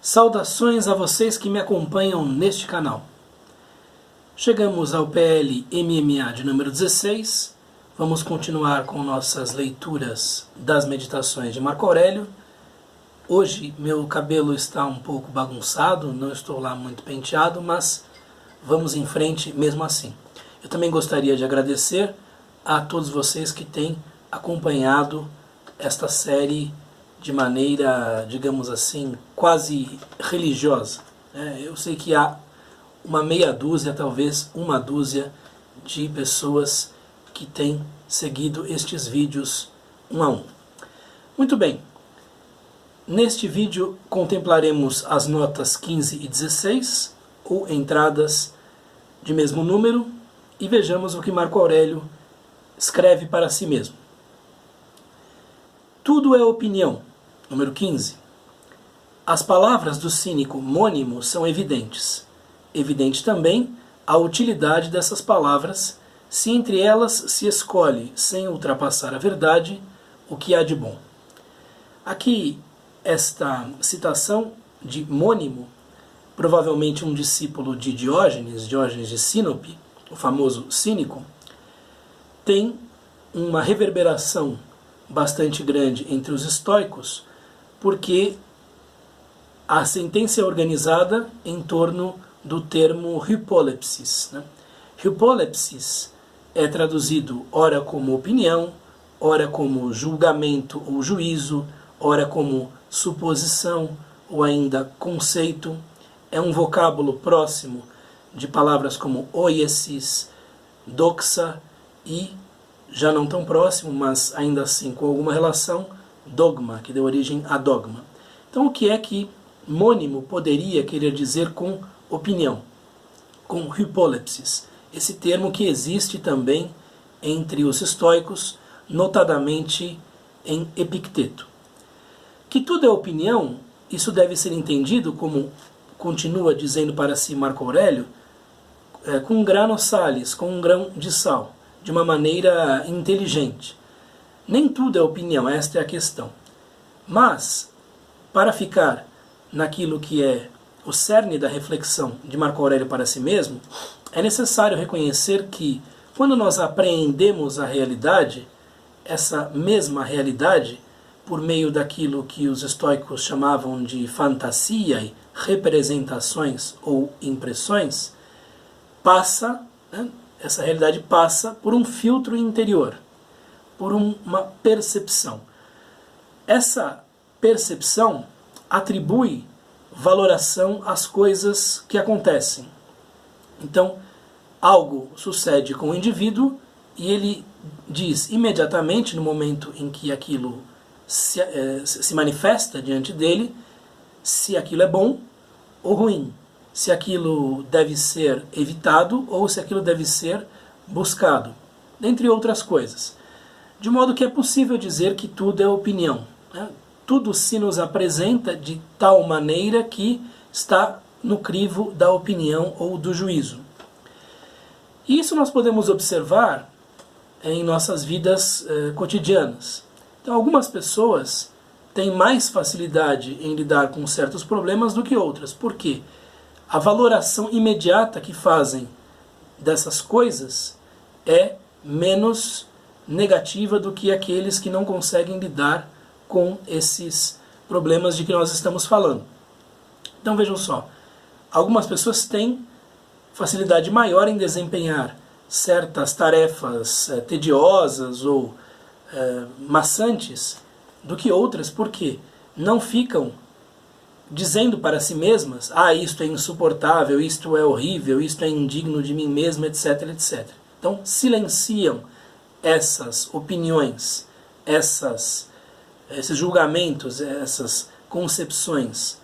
Saudações a vocês que me acompanham neste canal. Chegamos ao PL MMA de número 16. Vamos continuar com nossas leituras das meditações de Marco Aurélio. Hoje meu cabelo está um pouco bagunçado, não estou lá muito penteado, mas vamos em frente mesmo assim. Eu também gostaria de agradecer a todos vocês que têm acompanhado esta série de maneira, digamos assim, quase religiosa. Eu sei que há uma meia dúzia, talvez uma dúzia de pessoas que têm seguido estes vídeos um a um. Muito bem, neste vídeo contemplaremos as notas 15 e 16, ou entradas de mesmo número, e vejamos o que Marco Aurélio escreve para si mesmo. Tudo é opinião. Número 15. As palavras do cínico Mônimo são evidentes. Evidente também a utilidade dessas palavras, se entre elas se escolhe, sem ultrapassar a verdade, o que há de bom. Aqui, esta citação de Mônimo, provavelmente um discípulo de Diógenes de Sinope, o famoso cínico, tem uma reverberação bastante grande entre os estoicos, porque a sentença é organizada em torno do termo hypolepsis. Hypolepsis é traduzido ora como opinião, ora como julgamento ou juízo, ora como suposição ou ainda conceito. É um vocábulo próximo de palavras como oiesis, doxa e, já não tão próximo, mas ainda assim com alguma relação, dogma, que deu origem a dogma. Então o que é que Mônimo poderia querer dizer com opinião, com hypolepsis? Esse termo que existe também entre os estoicos, notadamente em Epicteto. Que tudo é opinião, isso deve ser entendido como, continua dizendo para si Marco Aurélio, com grano salis, com um grão de sal, de uma maneira inteligente. Nem tudo é opinião, esta é a questão. Mas, para ficar naquilo que é o cerne da reflexão de Marco Aurélio para si mesmo, é necessário reconhecer que, quando nós apreendemos a realidade, essa mesma realidade, por meio daquilo que os estoicos chamavam de fantasia e representações ou impressões, essa realidade passa por um filtro interior, por uma percepção. Essa percepção atribui valoração às coisas que acontecem. Então, algo sucede com o indivíduo e ele diz imediatamente, no momento em que aquilo se manifesta diante dele, se aquilo é bom ou ruim, se aquilo deve ser evitado ou se aquilo deve ser buscado, dentre outras coisas. De modo que é possível dizer que tudo é opinião. Tudo se nos apresenta de tal maneira que está no crivo da opinião ou do juízo. E isso nós podemos observar em nossas vidas cotidianas. Então, algumas pessoas têm mais facilidade em lidar com certos problemas do que outras. Por quê? A valoração imediata que fazem dessas coisas é menos negativa do que aqueles que não conseguem lidar com esses problemas de que nós estamos falando. Então vejam só, algumas pessoas têm facilidade maior em desempenhar certas tarefas tediosas ou maçantes do que outras, porque não ficam dizendo para si mesmas, isto é insuportável, isto é horrível, isto é indigno de mim mesmo, etc, etc. Então silenciam essas opiniões, esses julgamentos, essas concepções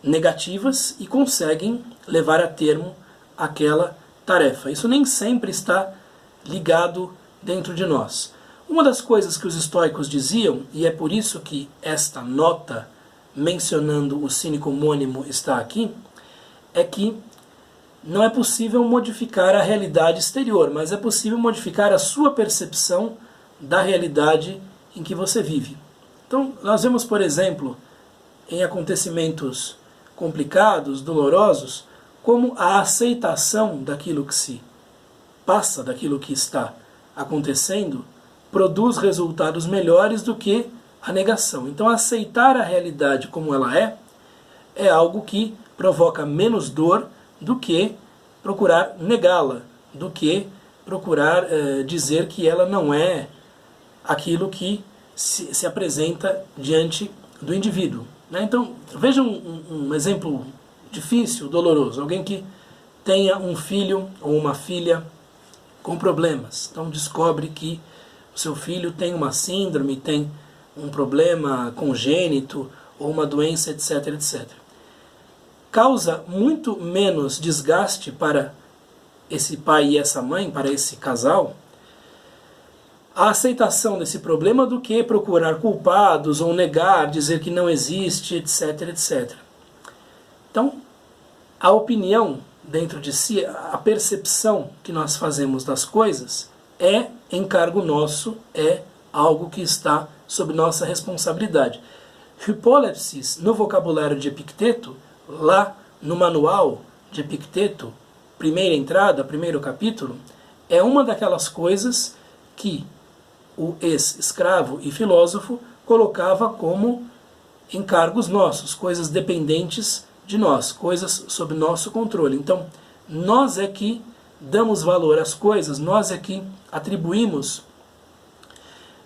negativas e conseguem levar a termo aquela tarefa. Isso nem sempre está ligado dentro de nós. Uma das coisas que os estoicos diziam, e é por isso que esta nota mencionando o cínico Mônimo está aqui, é que não é possível modificar a realidade exterior, mas é possível modificar a sua percepção da realidade em que você vive. Então, nós vemos, por exemplo, em acontecimentos complicados, dolorosos, como a aceitação daquilo que se passa, daquilo que está acontecendo, produz resultados melhores do que a negação. Então, aceitar a realidade como ela é algo que provoca menos dor do que procurar negá-la, do que procurar dizer que ela não é aquilo que se apresenta diante do indivíduo. Né? Então, veja um exemplo difícil, doloroso. Alguém que tenha um filho ou uma filha com problemas. Então, descobre que o seu filho tem uma síndrome, tem um problema congênito ou uma doença, etc, etc. Causa muito menos desgaste para esse pai e essa mãe, para esse casal, a aceitação desse problema do que procurar culpados ou negar, dizer que não existe, etc, etc. Então, a opinião dentro de si, a percepção que nós fazemos das coisas é encargo nosso, é algo que está sob nossa responsabilidade. Hypolepsis, no vocabulário de Epicteto, lá no manual de Epicteto, primeira entrada, primeiro capítulo, é uma daquelas coisas que o ex-escravo e filósofo colocava como encargos nossos, coisas dependentes de nós, coisas sob nosso controle. Então, nós é que damos valor às coisas, nós é que atribuímos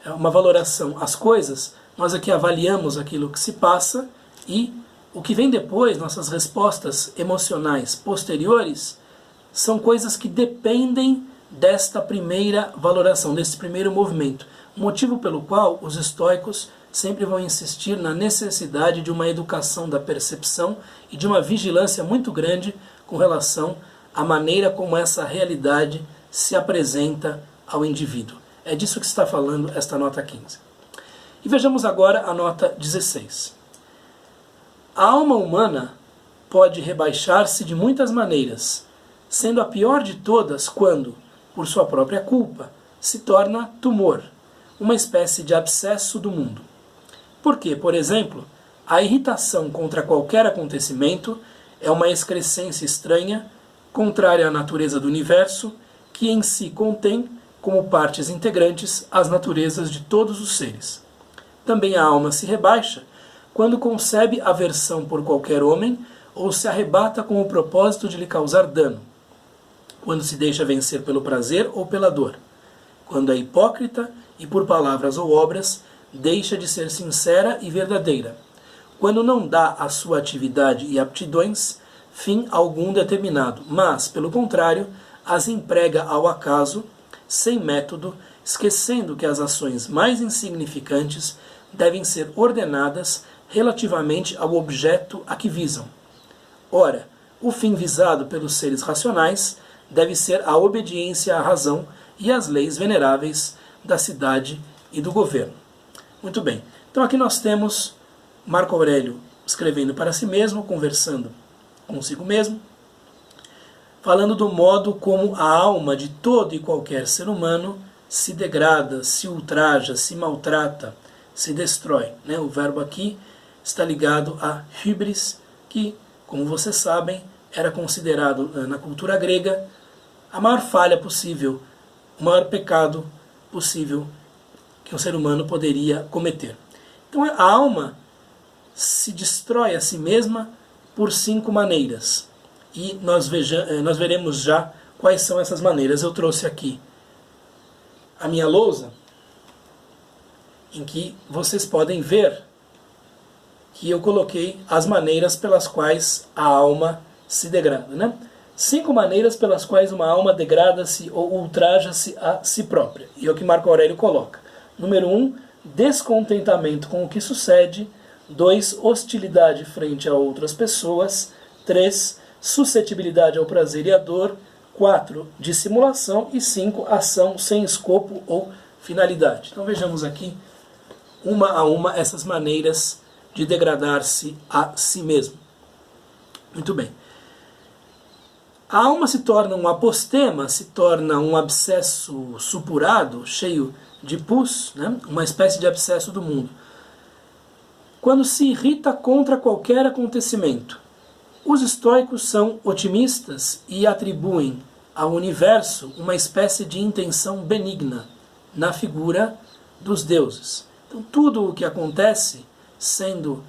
uma valoração às coisas, nós é que avaliamos aquilo que se passa e o que vem depois, nossas respostas emocionais posteriores, são coisas que dependem desta primeira valoração, desse primeiro movimento. Motivo pelo qual os estoicos sempre vão insistir na necessidade de uma educação da percepção e de uma vigilância muito grande com relação à maneira como essa realidade se apresenta ao indivíduo. É disso que está falando esta nota 15. E vejamos agora a nota 16. A alma humana pode rebaixar-se de muitas maneiras, sendo a pior de todas quando, por sua própria culpa, se torna tumor, uma espécie de abscesso do mundo. Porque, por exemplo, a irritação contra qualquer acontecimento é uma excrescência estranha, contrária à natureza do universo, que em si contém, como partes integrantes, as naturezas de todos os seres. Também a alma se rebaixa quando concebe aversão por qualquer homem ou se arrebata com o propósito de lhe causar dano, quando se deixa vencer pelo prazer ou pela dor, quando é hipócrita e por palavras ou obras deixa de ser sincera e verdadeira, quando não dá à sua atividade e aptidões fim algum determinado, mas, pelo contrário, as emprega ao acaso, sem método, esquecendo que as ações mais insignificantes devem ser ordenadas relativamente ao objeto a que visam. Ora, o fim visado pelos seres racionais deve ser a obediência à razão e às leis veneráveis da cidade e do governo. Muito bem, então aqui nós temos Marco Aurélio escrevendo para si mesmo, conversando consigo mesmo, falando do modo como a alma de todo e qualquer ser humano se degrada, se ultraja, se maltrata, se destrói. O verbo aqui está ligado a hybris, que, como vocês sabem, era considerado na cultura grega a maior falha possível, o maior pecado possível que um ser humano poderia cometer. Então a alma se destrói a si mesma por 5 maneiras. E nós veremos já quais são essas maneiras. Eu trouxe aqui a minha lousa, em que vocês podem ver que eu coloquei as maneiras pelas quais a alma se degrada. 5 maneiras pelas quais uma alma degrada-se ou ultraja-se a si própria. E é o que Marco Aurélio coloca. Número 1, descontentamento com o que sucede. 2, hostilidade frente a outras pessoas. 3, suscetibilidade ao prazer e à dor. 4, dissimulação. E 5, ação sem escopo ou finalidade. Então vejamos aqui, uma a uma, essas maneiras de degradar-se a si mesmo. Muito bem. A alma se torna um apostema, se torna um abscesso supurado, cheio de pus, uma espécie de abscesso do mundo, quando se irrita contra qualquer acontecimento, Os estoicos são otimistas e atribuem ao universo uma espécie de intenção benigna na figura dos deuses. Então, tudo o que acontece, sendo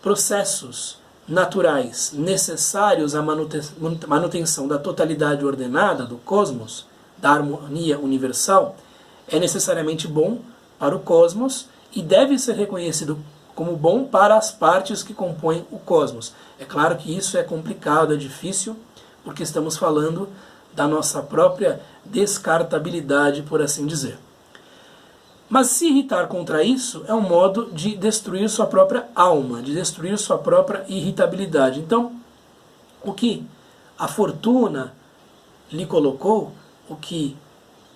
processos naturais necessários à manutenção da totalidade ordenada do cosmos, da harmonia universal, é necessariamente bom para o cosmos e deve ser reconhecido como bom para as partes que compõem o cosmos. É claro que isso é complicado, é difícil, porque estamos falando da nossa própria descartabilidade, por assim dizer. Mas se irritar contra isso é um modo de destruir sua própria alma, de destruir sua própria irritabilidade. Então, o que a fortuna lhe colocou, o que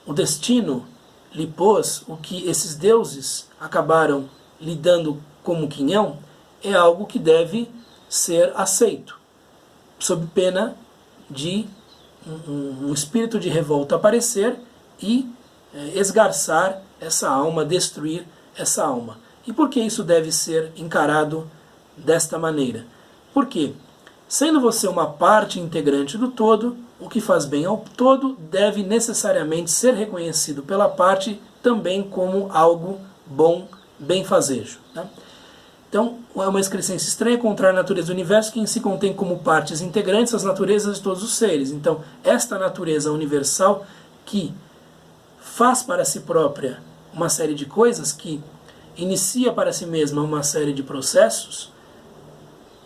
o destino lhe pôs, o que esses deuses acabaram lhe dando como quinhão, é algo que deve ser aceito, sob pena de um espírito de revolta aparecer e esgarçar essa alma, destruir essa alma. E por que isso deve ser encarado desta maneira? Porque, sendo você uma parte integrante do todo, o que faz bem ao todo deve necessariamente ser reconhecido pela parte também como algo bom, benfazejo. Né? Então, é uma excrescência estranha contrária à natureza do universo, que em si contém como partes integrantes as naturezas de todos os seres. Então, esta natureza universal que faz para si própria uma série de coisas, que inicia para si mesma uma série de processos,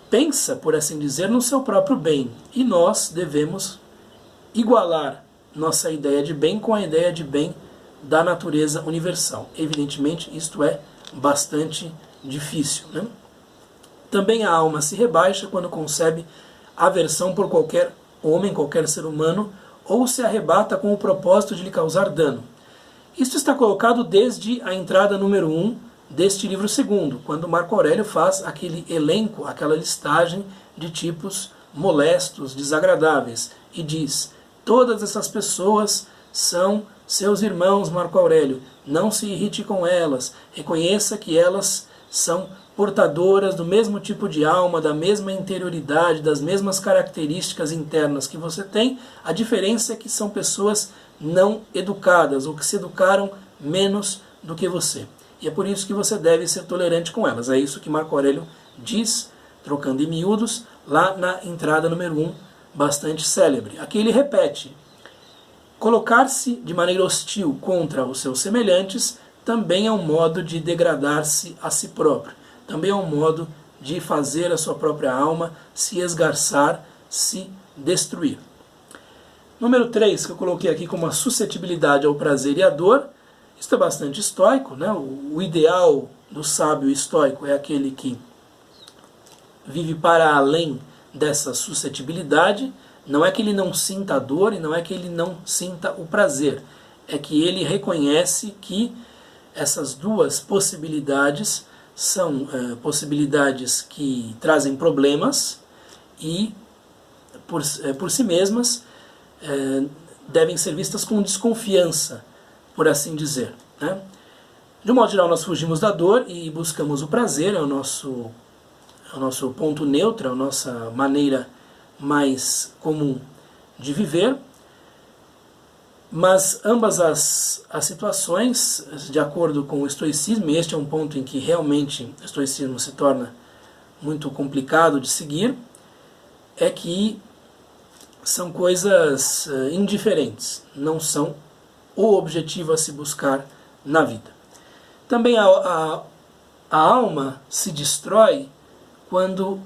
pensa, por assim dizer, no seu próprio bem. E nós devemos igualar nossa ideia de bem com a ideia de bem da natureza universal. Evidentemente, isto é bastante difícil. Né? Também a alma se rebaixa quando concebe aversão por qualquer homem, qualquer ser humano, ou se arrebata com o propósito de lhe causar dano. Isto está colocado desde a entrada número 1 deste livro segundo, quando Marco Aurélio faz aquele elenco, aquela listagem de tipos molestos, desagradáveis, e diz: todas essas pessoas são seus irmãos, Marco Aurélio, não se irrite com elas, reconheça que elas são portadoras do mesmo tipo de alma, da mesma interioridade, das mesmas características internas que você tem. A diferença é que são pessoas não educadas, ou que se educaram menos do que você. E é por isso que você deve ser tolerante com elas. É isso que Marco Aurélio diz, trocando em miúdos, lá na entrada número 1, bastante célebre. Aqui ele repete: colocar-se de maneira hostil contra os seus semelhantes também é um modo de degradar-se a si próprio. Também é um modo de fazer a sua própria alma se esgarçar, se destruir. Número 3, que eu coloquei aqui como a suscetibilidade ao prazer e à dor. Isso é bastante estoico, né? O ideal do sábio estoico é aquele que vive para além dessa suscetibilidade. Não é que ele não sinta a dor e não é que ele não sinta o prazer. É que ele reconhece que essas duas possibilidades são possibilidades que trazem problemas e, por si mesmas, devem ser vistas com desconfiança, por assim dizer. Né? De um modo geral, nós fugimos da dor e buscamos o prazer, é o nosso ponto neutro, a nossa maneira mais comum de viver. Mas ambas as situações, de acordo com o estoicismo, e este é um ponto em que realmente o estoicismo se torna muito complicado de seguir, é que são coisas indiferentes, não são o objetivo a se buscar na vida. Também a alma se destrói quando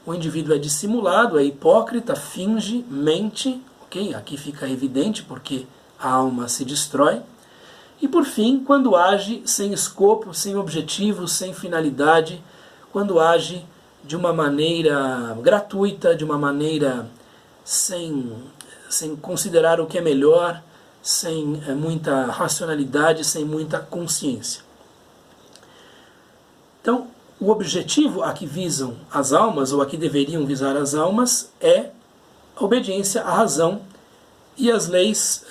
o indivíduo é dissimulado, é hipócrita, finge, mente. Okay? Aqui fica evidente porque a alma se destrói. E por fim, quando age sem escopo, sem objetivo, sem finalidade, quando age de uma maneira gratuita, de uma maneira sem considerar o que é melhor, sem muita racionalidade, sem muita consciência. Então, o objetivo a que visam as almas, ou a que deveriam visar as almas, é a obediência à razão e às leis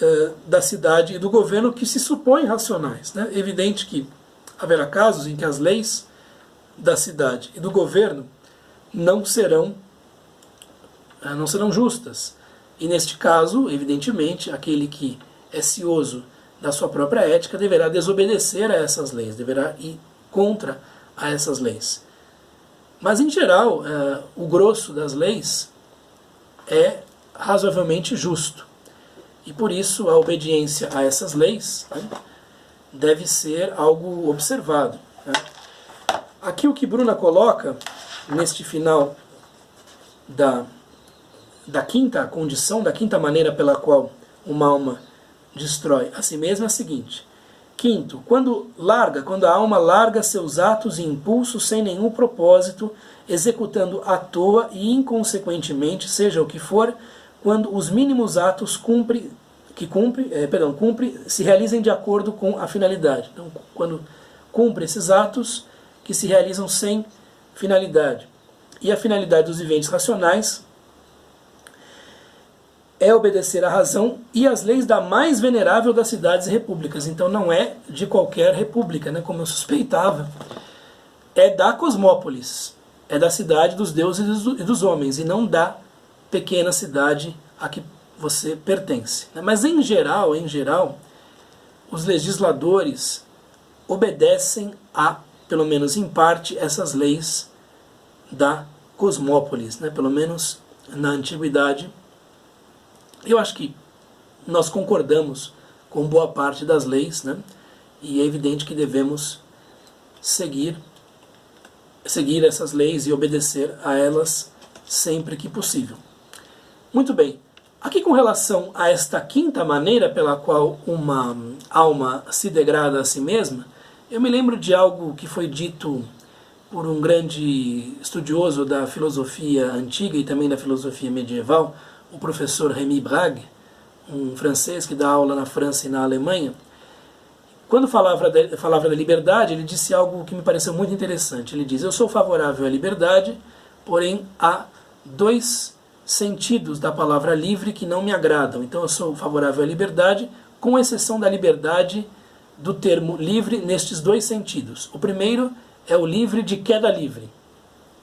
da cidade e do governo que se supõem racionais. Né? É evidente que haverá casos em que as leis da cidade e do governo não serão não serão justas. E neste caso, evidentemente, aquele que é cioso da sua própria ética deverá desobedecer a essas leis, deverá ir contra a essas leis. Mas, em geral, o grosso das leis é razoavelmente justo. E por isso a obediência a essas leis, né, deve ser algo observado. Né? Aqui o que Bruna coloca, neste final da quinta condição, da quinta maneira pela qual uma alma destrói a si mesma, é a seguinte. Quinto, quando a alma larga seus atos e impulsos sem nenhum propósito, executando à toa e inconsequentemente, seja o que for, quando os mínimos atos se realizem de acordo com a finalidade. Então, quando cumpre esses atos que se realizam sem finalidade. E a finalidade dos viventes racionais é obedecer à razão e às leis da mais venerável das cidades e repúblicas. Então não é de qualquer república, né, como eu suspeitava. É da cosmópolis, é da cidade dos deuses e dos homens, e não da pequena cidade a que você pertence. Mas em geral, os legisladores obedecem a, pelo menos em parte, essas leis da cosmópolis, né? Pelo menos na antiguidade. Eu acho que nós concordamos com boa parte das leis, né? E é evidente que devemos seguir essas leis e obedecer a elas sempre que possível. Muito bem. Aqui com relação a esta quinta maneira pela qual uma alma se degrada a si mesma, eu me lembro de algo que foi dito por um grande estudioso da filosofia antiga e também da filosofia medieval, o professor Rémy Brague, um francês que dá aula na França e na Alemanha. Quando falava da liberdade, ele disse algo que me pareceu muito interessante. Ele diz: eu sou favorável à liberdade, porém há dois sentidos da palavra livre que não me agradam. Então eu sou favorável à liberdade, com exceção da liberdade do termo livre nestes dois sentidos. O primeiro é o livre de queda livre.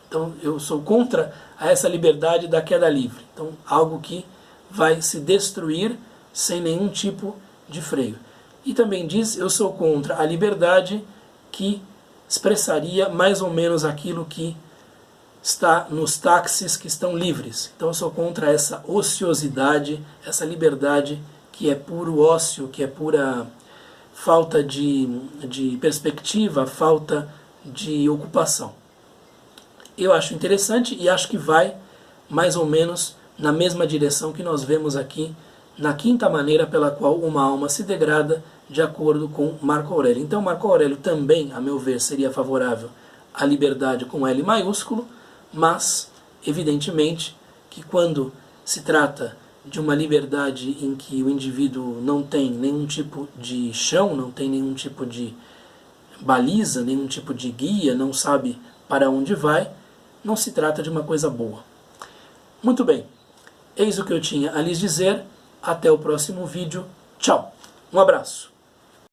Então eu sou contra essa liberdade da queda livre. Então algo que vai se destruir sem nenhum tipo de freio. E também diz: eu sou contra a liberdade que expressaria mais ou menos aquilo que está nos táxis que estão livres. Então eu sou contra essa ociosidade, essa liberdade que é puro ócio, que é pura falta de perspectiva, falta de ocupação. Eu acho interessante e acho que vai mais ou menos na mesma direção que nós vemos aqui na quinta maneira pela qual uma alma se degrada, de acordo com Marco Aurélio. Então Marco Aurélio também, a meu ver, seria favorável à liberdade com L maiúsculo, mas, evidentemente, que quando se trata de uma liberdade em que o indivíduo não tem nenhum tipo de chão, não tem nenhum tipo de baliza, nenhum tipo de guia, não sabe para onde vai, não se trata de uma coisa boa. Muito bem, eis o que eu tinha a lhes dizer. Até o próximo vídeo. Tchau. Um abraço.